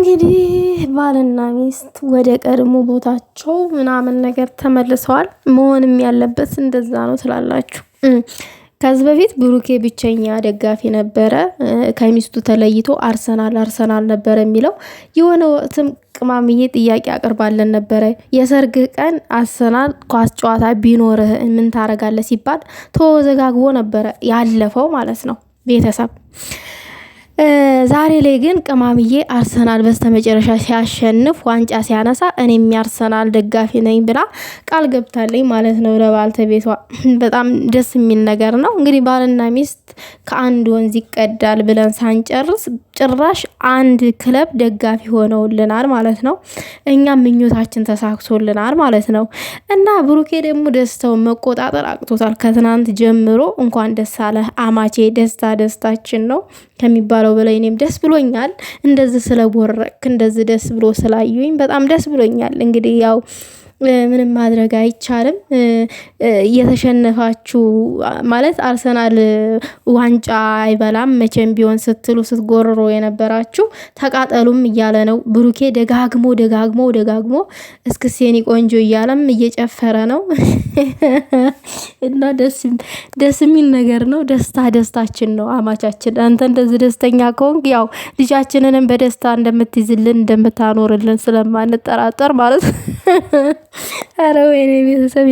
እንግዲህ ባልና ሚስት ወደ ቀድሞ ቦታቸው ምናምን ነገር ተመልሰዋል። መሆንም ያለበት እንደዛ ነው ትላላችሁ። ከዚህ በፊት ብሩኬ ብቸኛ ደጋፊ ነበረ። ከሚስቱ ተለይቶ አርሰናል ነበረ የሚለው የሆነ ወቅትም ቅማምዬ ጥያቄ አቅርባለን ነበረ። የሰርግ ቀን አርሰናል ኳስ ጨዋታ ቢኖርህ ምን ታረጋለህ ሲባል ተወዘጋግቦ ነበረ ያለፈው ማለት ነው ቤተሰብ። ዛሬ ላይ ግን ቅማምዬ አርሰናል በስተመጨረሻ ሲያሸንፍ ዋንጫ ሲያነሳ እኔም የአርሰናል ደጋፊ ነኝ ብላ ቃል ገብታለኝ ማለት ነው ለባልተቤቷ። በጣም ደስ የሚል ነገር ነው። እንግዲህ ባልና ሚስት ከአንድ ወንዝ ይቀዳል ብለን ሳንጨርስ ጭራሽ አንድ ክለብ ደጋፊ ሆነውልናል ማለት ነው። እኛም ምኞታችን ተሳክቶልናል ማለት ነው። እና ብሩኬ ደግሞ ደስታውን መቆጣጠር አቅቶታል። ከትናንት ጀምሮ እንኳን ደስ አለህ አማቼ፣ ደስታችን ነው ከሚባለው በላይ እኔም ደስ ብሎኛል። እንደዚህ ስለቦረክ እንደዚህ ደስ ብሎ ስላዩኝ በጣም ደስ ብሎኛል። እንግዲህ ያው ምንም ማድረግ አይቻልም። እየተሸነፋችሁ ማለት አርሰናል ዋንጫ አይበላም መቼም ቢሆን ስትሉ ስትጎርሮ የነበራችሁ ተቃጠሉም እያለ ነው ብሩኬ። ደጋግሞ እስክሴኒ ቆንጆ እያለም እየጨፈረ ነው። እና ደስ የሚል ነገር ነው። ደስታችን ነው አማቻችን። አንተ እንደዚህ ደስተኛ ከሆንክ ያው ልጃችንንም በደስታ እንደምትይዝልን እንደምታኖርልን ስለማንጠራጠር ማለት። አረ ወይኔ ቤተሰብ